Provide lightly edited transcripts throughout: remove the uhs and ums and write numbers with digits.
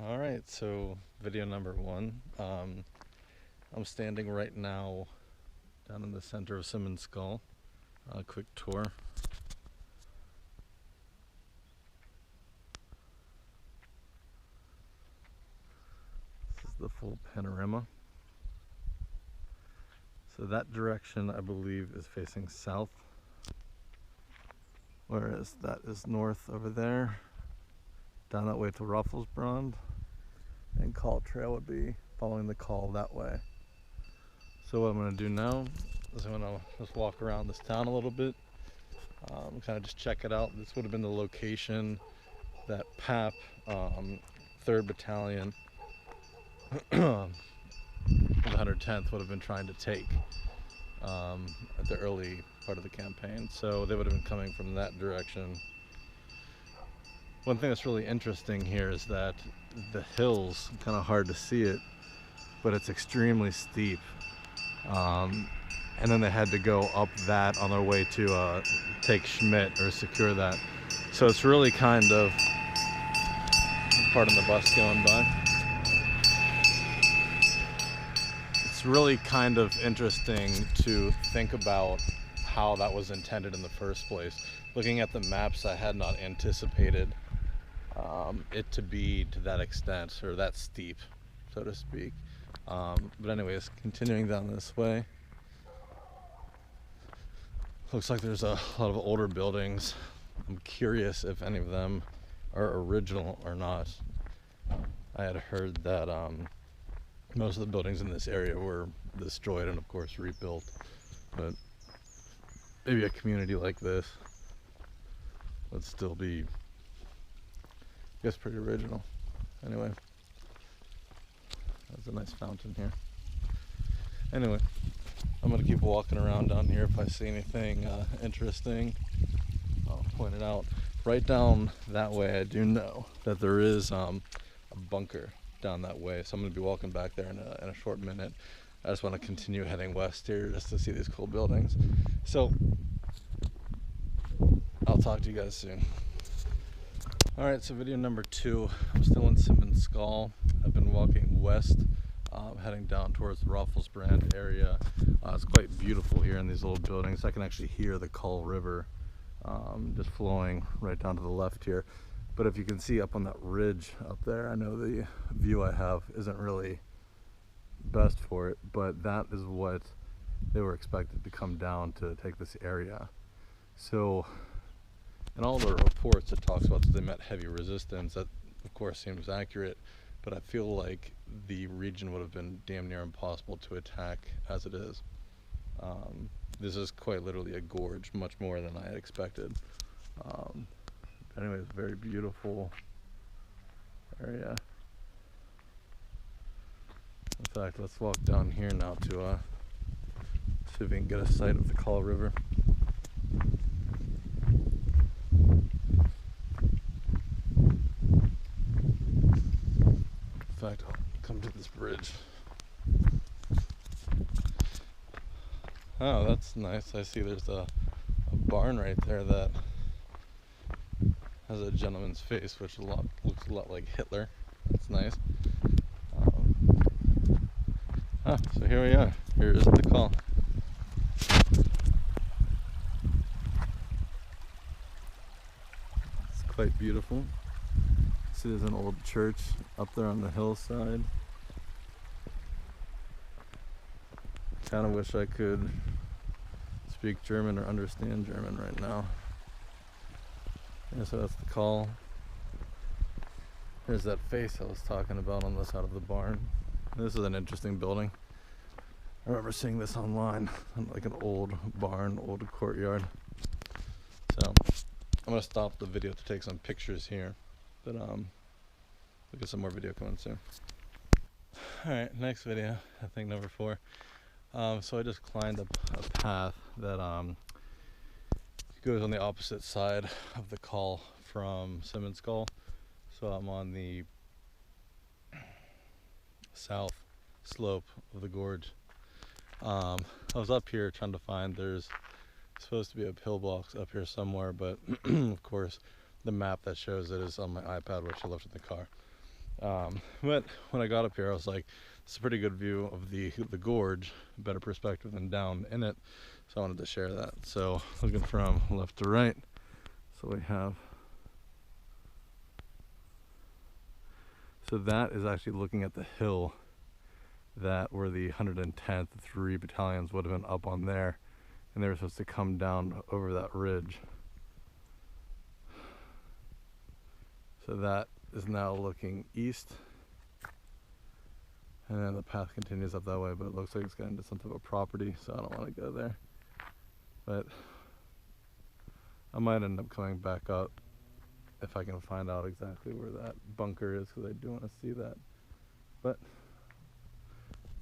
All right, so video number one. I'm standing right now down in the center of Simonskall. A quick tour. This is the full panorama. So that direction, I believe, is facing south, whereas that is north over there. Down that way to Raffelsbrand, and Kall trail would be following the Kall that way. So what I'm going to do now is I'm going to just walk around this town a little bit, kind of just check it out. This would have been the location that PAP, 3rd Battalion, the 110th would have been trying to take at the early part of the campaign. So they would have been coming from that direction. One thing that's really interesting here is that the hills, kind of hard to see it, but it's extremely steep. And then they had to go up that on their way to take Schmidt or secure that. So it's really kind of, pardon the bus going by. It's really kind of interesting to think about how that was intended in the first place. Looking at the maps, I had not anticipated it to be to that extent, or that steep, so to speak. But anyways, continuing down this way, looks like there's a lot of older buildings. I'm curious if any of them are original or not. I had heard that most of the buildings in this area were destroyed and of course rebuilt, but maybe a community like this would still be, I guess, pretty original. Anyway, that's a nice fountain here. Anyway, I'm gonna keep walking around down here. If I see anything interesting, I'll point it out. Right down that way, I do know that there is a bunker down that way, so I'm gonna be walking back there in a short minute. I just want to continue heading west here just to see these cool buildings. So I'll talk to you guys soon. Alright, so video number 2. I'm still in Simonskall. I've been walking west, heading down towards the Raffelsbrand area. It's quite beautiful here in these old buildings. I can actually hear the Kall River just flowing right down to the left here. But if you can see up on that ridge up there, I know the view I have isn't really best for it, but that is what they were expected to come down to take this area. So in all the reports, it talks about that they met heavy resistance. That of course seems accurate, but I feel like the region would have been damn near impossible to attack as it is. This is quite literally a gorge, much more than I had expected. Anyways, very beautiful area. In fact, let's walk down here now to see if we can get a sight of the Kall River. In fact, I'll come to this bridge. Oh, that's nice. I see there's a barn right there that has a gentleman's face, which looks a lot like Hitler. That's nice. So here we are. Here is the Kall. It's quite beautiful. See, there's an old church up there on the hillside. Kind of wish I could speak German or understand German right now. Yeah, so that's the Kall. There's that face I was talking about on the side of the barn. This is an interesting building. I remember seeing this online, like an old barn, old courtyard. So I'm gonna stop the video to take some pictures here, but we'll get some more video coming soon. All right, next video, I think number 4. So I just climbed up a path that goes on the opposite side of the Kall from Simonskall. So I'm on the south slope of the gorge. I was up here trying to find, there's supposed to be a pillbox up here somewhere, but of course the map that shows it is on my iPad, which I left in the car. But when I got up here, I was like, it's a pretty good view of the gorge, better perspective than down in it. So I wanted to share that. So looking from left to right, so we have, so that is actually looking at the hill that where the 110th, 3 battalions would have been up on there, and they were supposed to come down over that ridge. So that is now looking east, and then the path continues up that way, but it looks like it's getting into some type of property, so I don't want to go there. But I might end up coming back up if I can find out exactly where that bunker is, because I do want to see that. But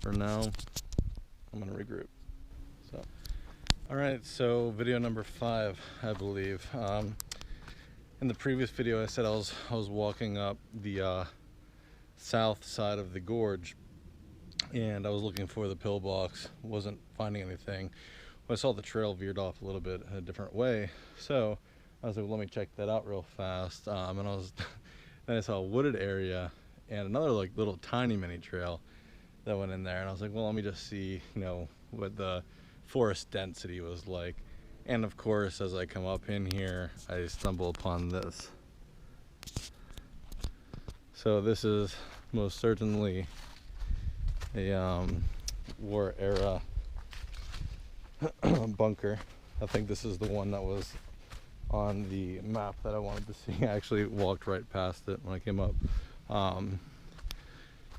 for now, I'm going to regroup. So, alright, so video number 5, I believe. In the previous video I said I was walking up the south side of the gorge, and I was looking for the pillbox, wasn't finding anything. Well, I saw the trail veered off a little bit in a different way, so I was like, well, let me check that out real fast. And then I saw a wooded area and another like little tiny mini trail that went in there, and I was like, well, let me just see, you know, what the forest density was like. And of course, as I come up in here, I stumble upon this. So this is most certainly a war era bunker. I think this is the one that was on the map that I wanted to see. I actually walked right past it when I came up.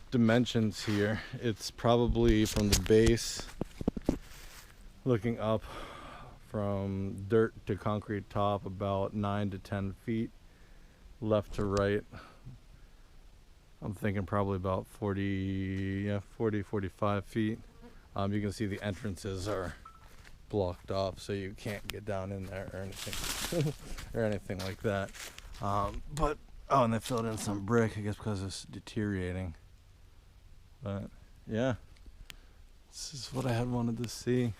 Dimensions here, it's probably from the base looking up from dirt to concrete top about 9 to 10 feet. Left to right, I'm thinking probably about 45 feet. You can see the entrances are blocked off, so you can't get down in there or anything or anything like that. But oh, and they filled in some brick, I guess because it's deteriorating. But yeah, this is what I had wanted to see.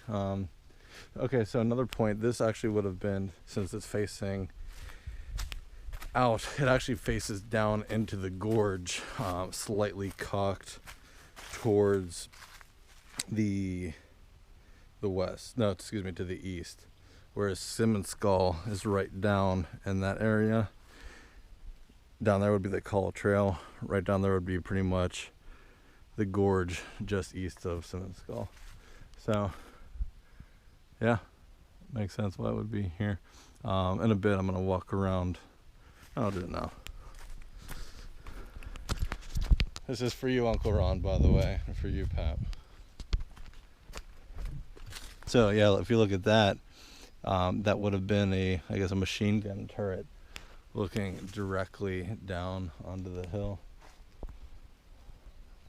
Okay, so another point, this actually would have been, since it's facing out, it actually faces down into the gorge, slightly cocked towards the west, no, excuse me, to the east, whereas Simonskall is right down in that area. Down there would be the Kall trail, right down there would be pretty much the gorge just east of Simonskall. So yeah, makes sense why it would be here. In a bit I'm going to walk around. I'll do it now. This is for you, Uncle Ron, by the way, and for you, Pap. So yeah, if you look at that, that would have been I guess a machine gun turret looking directly down onto the hill.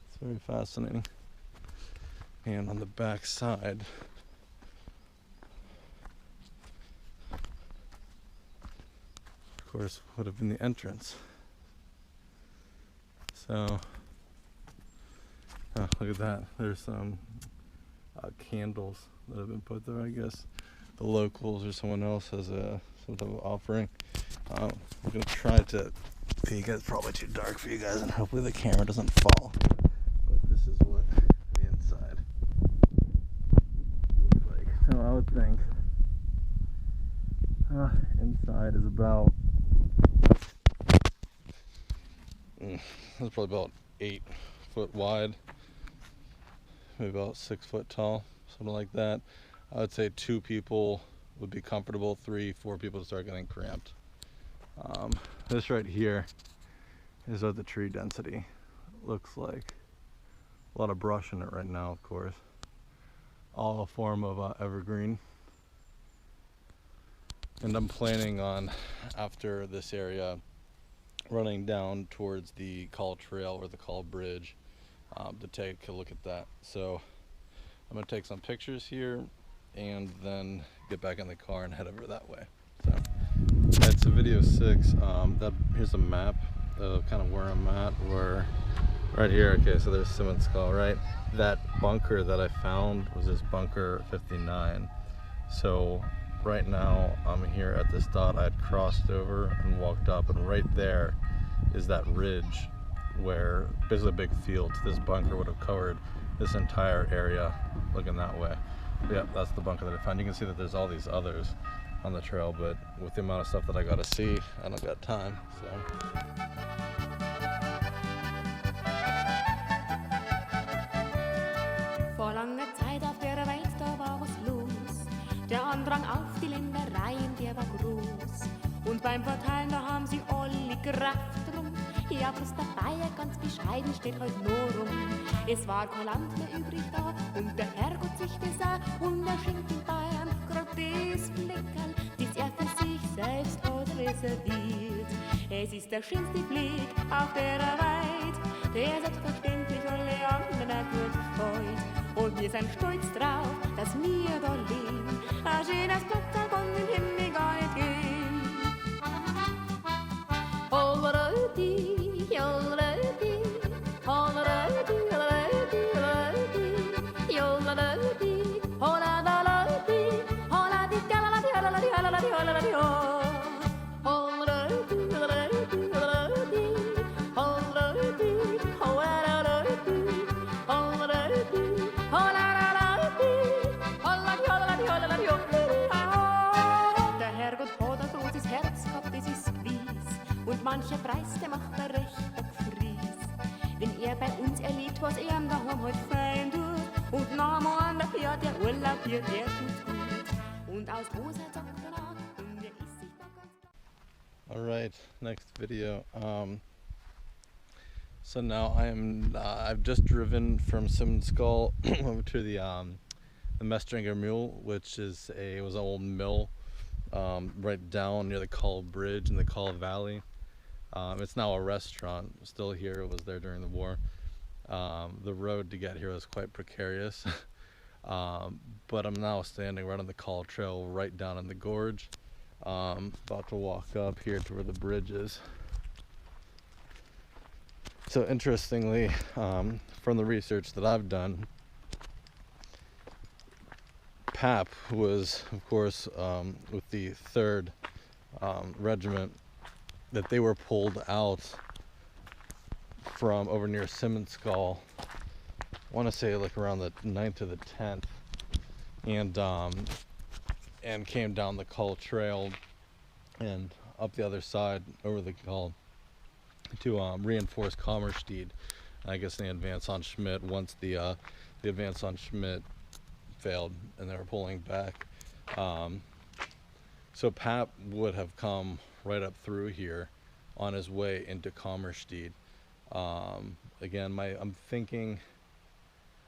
It's very fascinating. And on the back side, of course, would have been the entrance. So, oh, look at that. There's some candles that have been put there. I guess the locals or someone else has some type of offering. I'm gonna try to peek. It's probably too dark for you guys, and hopefully the camera doesn't fall. But this is what the inside looks like. So I would think inside is about it's probably about 8 foot wide, maybe about 6 foot tall, something like that. I would say 2 people would be comfortable, 3, 4 people to start getting cramped. This right here is what the tree density looks like. A lot of brush in it right now, of course. All a form of evergreen. And I'm planning on, after this area, running down towards the Kall trail or the Kall bridge to take a look at that. So I'm going to take some pictures here and then get back in the car and head over that way. So it's a video 6. Here's a map of kind of where I'm at. We're right here. Okay, so there's Simonskall, right? That bunker that I found was this bunker 59. So right now I'm here at this dot. I had crossed over and walked up, and right there is that ridge where basically a big field. This bunker would have covered this entire area looking that way. But yeah, that's the bunker that I found. You can see that there's all these others on the trail, but with the amount of stuff that I gotta see, I don't got time, so. Vor langer Zeit auf der Welt, da war was los. Der Andrang auf die Ländereien, der war groß. Und beim Verteilen, da haben sie alle Kraft drum. Ja, bloß der Bayer ganz bescheiden steht heut nur rum. Es war kein Land mehr übrig da und der Herrgott sich das auch. Und er schenkt den Bayern grad das Fleckerl, das er für sich selbst hat reserviert. Es ist der schönste Blick auf der Welt, der selbstverständlich alle anderen gut freut. Und wir sind stolz drauf, dass wir da leben. Ein schönes Blatt, da kann den Himmel gar nicht gehen. Hollerödi, hollerödi, hollerödi, hollerödi, hollerödi, hollerödi, hollerödi, hollerödi, hollerödi, hollerödi, hollerödi, hollerödi, hollerödi, hollerödi, hollerödi, hollerödi, hollerödi, hollerödi, hollerödi, hollerödi. Der Herrgott hat ein großes Herz gehabt, das ist gewiss. Und mancher Preis, der macht ein rechter Fries. Wenn er bei uns erlebt, was er am daheim halt fein tut. Und noch einmal an der Jahr, der Urlaub hier, der tut gut. Und aus Rosa sagt er auch, und er ist sich da ganz... Alright, next video. So now I've just driven from Simonskall over to the Mestringer Mule, which was an old mill right down near the Kall Bridge in the Kall Valley. It's now a restaurant, still here, it was there during the war. The road to get here was quite precarious, but I'm now standing right on the Kall Trail, right down in the gorge. About to walk up here to where the bridge is. So interestingly, from the research that I've done, Pap was, of course, with the 3rd Regiment, that they were pulled out from over near Simonskall, I want to say like around the 9th to the 10th, and came down the Kall Trail and up the other side over the Kall to reinforce Kommerscheidt. I guess they advance on Schmidt once the advance on Schmidt failed and they were pulling back. So Pap would have come right up through here on his way into Kommerscheidt. Again, I'm thinking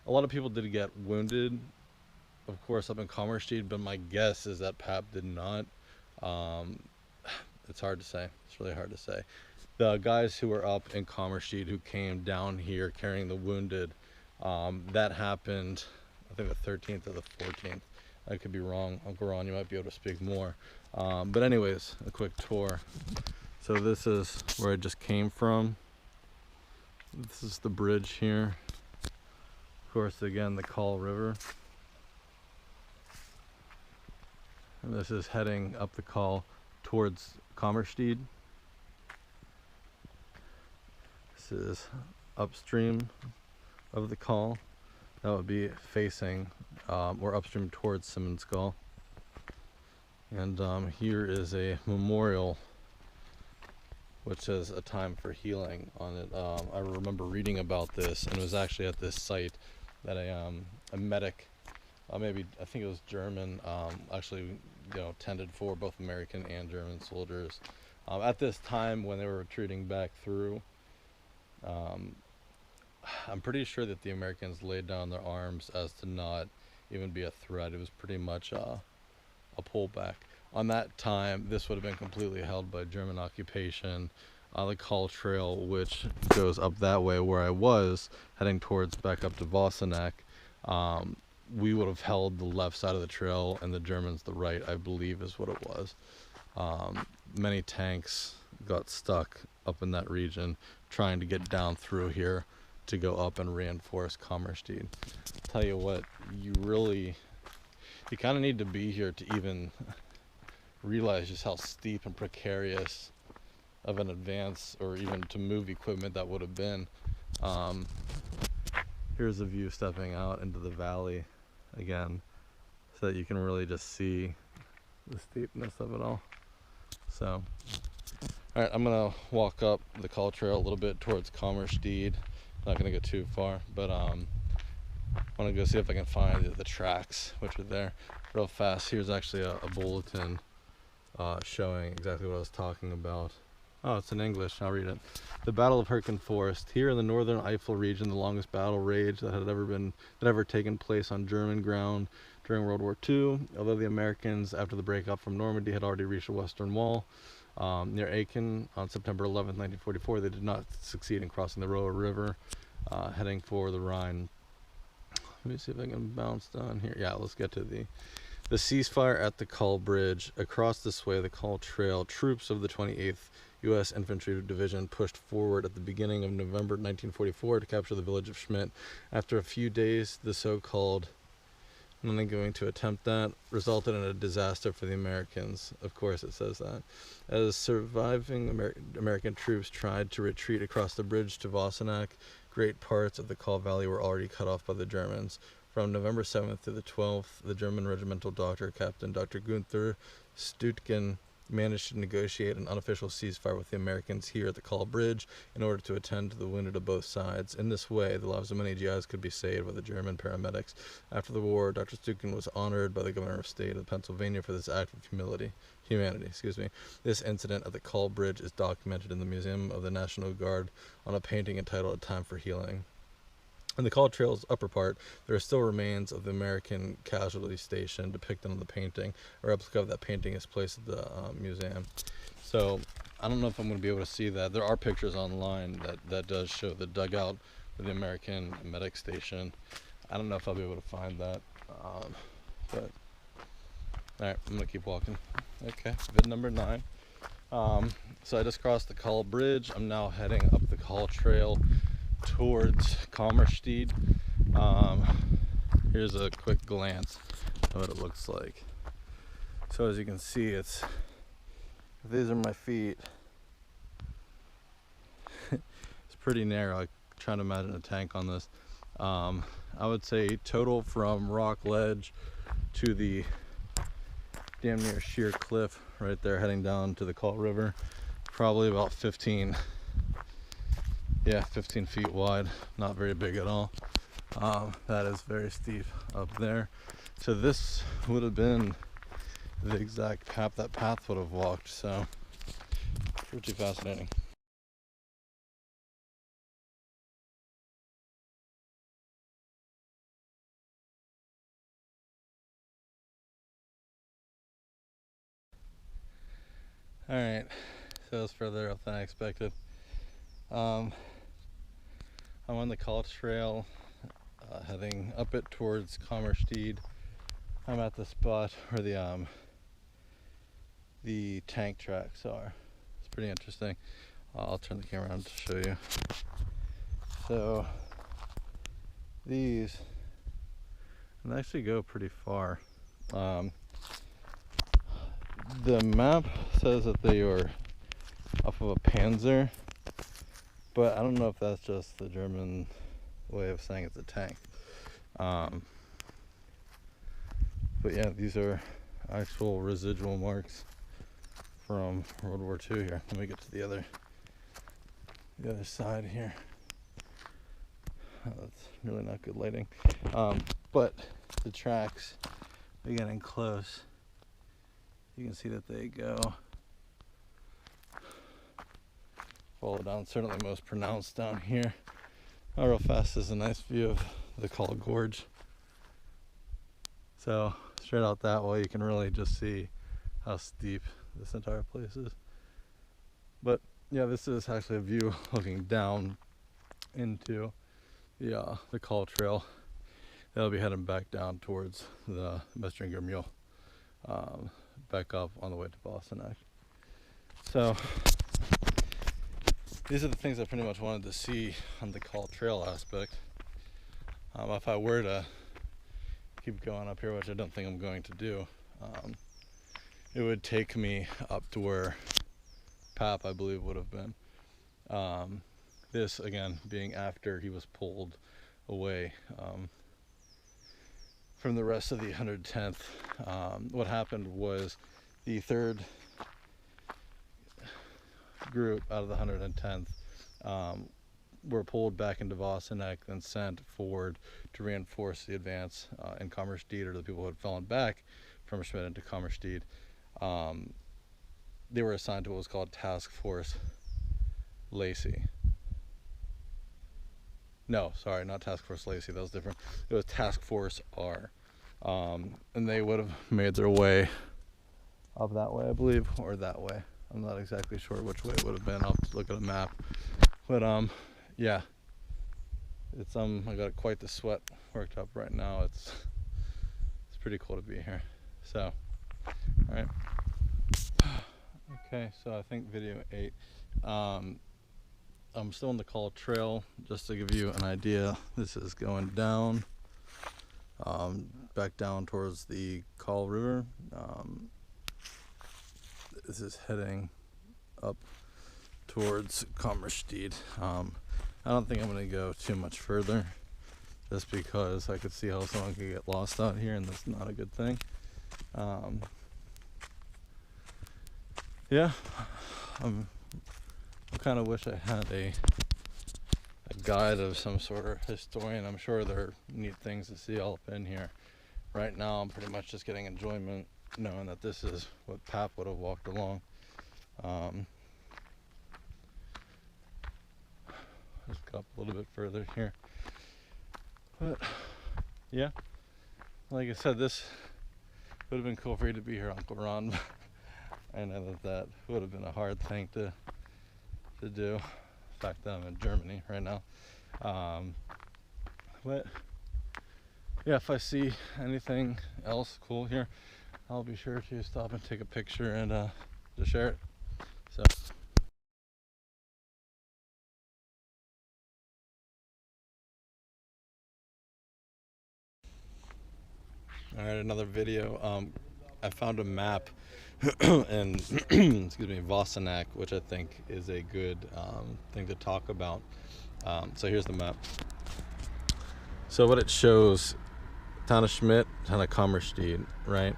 a lot of people did get wounded, of course, up in Kommerscheidt, but my guess is that Pap did not. It's hard to say. It's really hard to say. The guys who were up in Kommerscheidt who came down here carrying the wounded, that happened, I think the 13th or the 14th. I could be wrong. Uncle Ron, you might be able to speak more. But anyways, a quick tour. So this is where I just came from. This is the bridge here. Of course, again, the Kall River. And this is heading up the Kall towards Kommerscheidt. This is upstream of the Kall. That would be facing or upstream towards Simonskall. And here is a memorial which has a time for healing on it. I remember reading about this, and it was actually at this site that a medic, maybe I think it was German, actually tended for both American and German soldiers at this time when they were retreating back through. I'm pretty sure that the Americans laid down their arms as to not even be a threat. It was pretty much a pullback. On that time, this would have been completely held by German occupation. The Kall Trail, which goes up that way where I was, heading towards back up to Vossenack, we would have held the left side of the trail and the Germans the right, I believe is what it was. Many tanks got stuck up in that region trying to get down through here to go up and reinforce Kommerscheidt. Tell you what, you kind of need to be here to even realize just how steep and precarious of an advance or even to move equipment that would have been. Here's a view stepping out into the valley again, so that you can really just see the steepness of it all. So, alright, I'm gonna walk up the Kall trail a little bit towards Kommerscheidt. Not gonna go too far, but I want to go see if I can find the tracks which are there real fast. Here's actually a bulletin showing exactly what I was talking about. Oh, it's in English. I'll read it. The Battle of Huertgen Forest. Here in the northern Eifel region, the longest battle rage that had ever taken place on German ground during World War II. Although the Americans, after the breakup from Normandy, had already reached the Western Wall near Aachen on September 11th, 1944, they did not succeed in crossing the Roa River, heading for the Rhine. Let me see if I can bounce down here. Yeah, let's get to the ceasefire at the Kall Bridge. Across this way, the Kall Trail, troops of the 28th U.S. Infantry Division pushed forward at the beginning of November 1944 to capture the village of Schmidt. After a few days, the so-called, I'm only going to attempt that, resulted in a disaster for the Americans. Of course it says that. As surviving American troops tried to retreat across the bridge to Vossenack, great parts of the Kall Valley were already cut off by the Germans. From November 7th to the 12th, the German regimental doctor, Captain Dr. Gunther Huertgen, managed to negotiate an unofficial ceasefire with the Americans here at the Kall Bridge in order to attend to the wounded of both sides. In this way, the lives of many GIs could be saved by the German paramedics. After the war, Dr. Huertgen was honored by the Governor of State of Pennsylvania for this act of humanity. This incident at the Kall Bridge is documented in the Museum of the National Guard on a painting entitled A Time for Healing. In the Kall Trail's upper part, there are still remains of the American casualty station depicted on the painting. A replica of that painting is placed at the museum. So I don't know if I'm going to be able to see that. There are pictures online that does show the dugout for the American medic station. I don't know if I'll be able to find that. But alright, I'm going to keep walking. Okay, vid number 9. So I just crossed the Kall Bridge. I'm now heading up the Kall Trail towards Kommerscheidt. Here's a quick glance of what it looks like. So as you can see, if these are my feet, it's pretty narrow. I'm trying to imagine a tank on this. I would say total from rock ledge to the damn near sheer cliff right there heading down to the Kall River, probably about 15 feet wide, not very big at all. That is very steep up there. So this would have been the exact path that path would have walked, so pretty fascinating. Alright, so it's further up than I expected. I'm on the Kall Trail, heading up it towards Kommerscheidt. I'm at the spot where the tank tracks are. It's pretty interesting. I'll turn the camera on to show you. So these can actually go pretty far. The map says that they are off of a Panzer, but I don't know if that's just the German way of saying it's a tank. But yeah, these are actual residual marks from World War II here. Let me get to the other side here. Oh, that's really not good lighting. But the tracks are getting close. You can see that they go follow down, certainly most pronounced down here. Oh, real fast is a nice view of the Kall Gorge. So straight out that way you can really just see how steep this entire place is. But yeah, this is actually a view looking down into the Kall Trail. They'll be heading back down towards the Mestringer Mule, back up on the way to Vossenack. So these are the things I pretty much wanted to see on the Kall Trail aspect. If I were to keep going up here, which I don't think I'm going to do, it would take me up to where Pap, I believe, would have been. This, again, being after he was pulled away from the rest of the 110th. What happened was the third group out of the 110th were pulled back into Vossenack, then sent forward to reinforce the advance in Kommerscheidt, or the people who had fallen back from Schmidt into Kommerscheidt. They were assigned to what was called Task Force Lacey. No, sorry, not Task Force Lacey, that was different. It was Task Force R. And they would have made their way up that way, I believe, or that way. I'm not exactly sure which way it would have been. I'll have to look at a map. But yeah, it's I got quite the sweat worked up right now. It's pretty cool to be here. So, all right. Okay, so I think video 8. I'm still on the Kall Trail. Just to give you an idea, this is going down, back down towards the Kall River. This is heading up towards Kommerscheidt. I don't think I'm going to go too much further, just because I could see how someone could get lost out here, and that's not a good thing. Yeah, I kind of wish I had a guide of some sort of historian. I'm sure there are neat things to see all up in here. Right now, I'm pretty much just getting enjoyment knowing that this is what Pap would have walked along. Just go up a little bit further here. But yeah, like I said, this would have been cool for you to be here, Uncle Ron. I know that would have been a hard thing to do. In fact, I'm in Germany right now. But yeah, if I see anything else cool here, I'll be sure to stop and take a picture and to share it. So. All right, another video. I found a map and excuse me, Vossenack, which I think is a good thing to talk about. So here's the map. So what it shows, town of Schmidt, town of Kommerscheidt, right?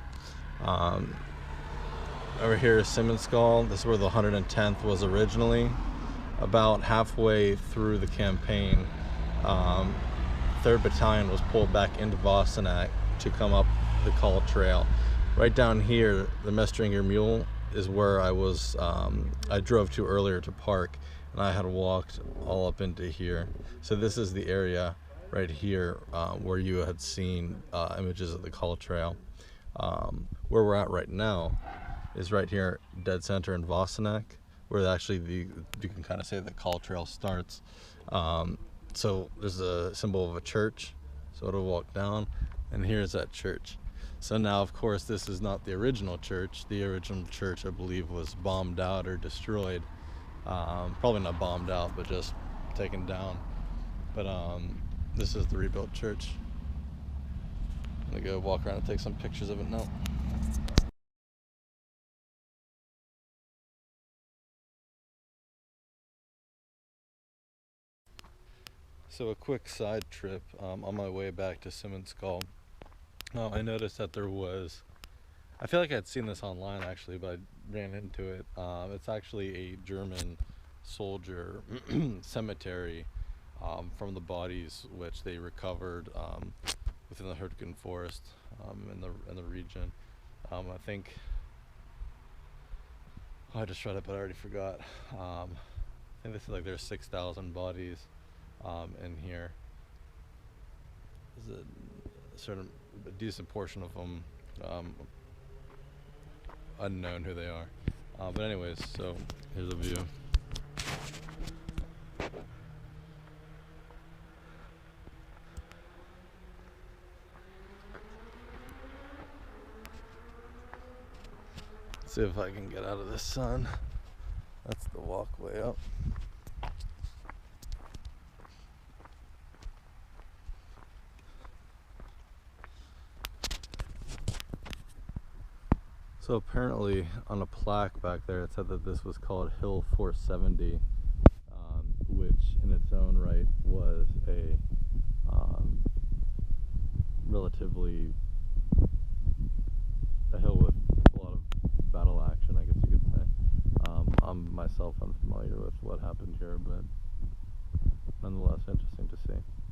Over here is Simonskall. This is where the 110th was originally. About halfway through the campaign, 3rd Battalion was pulled back into Vossenack to come up the Kall Trail. Right down here, the Mestringer Mule is where I was. I drove to earlier to park, and I had walked all up into here. So this is the area right here where you had seen images of the Kall Trail. Where we're at right now is right here, dead center in Vossenack, where actually you can kind of say the Kall Trail starts. So there's a symbol of a church, so it'll walk down, and here's that church. So now, of course, this is not the original church. The original church, I believe, was bombed out or destroyed. Probably not bombed out, but just taken down. But this is the rebuilt church. I'm gonna go walk around and take some pictures of it now. So a quick side trip on my way back to Simonskall. I noticed that there was, I feel like I'd seen this online actually, but I ran into it. It's actually a German soldier cemetery from the bodies which they recovered within the Huertgen Forest in the region. I think, I just read it, but I already forgot. I think they said like there's 6,000 bodies in here. There's a decent portion of them unknown who they are. But anyways, so here's a view. See if I can get out of the sun. That's the walkway up. So apparently on a plaque back there it said that this was called Hill 470, which in its own right was a relatively a hill with a lot of battle action, I guess you could say. I'm myself unfamiliar with what happened here, but nonetheless interesting to see.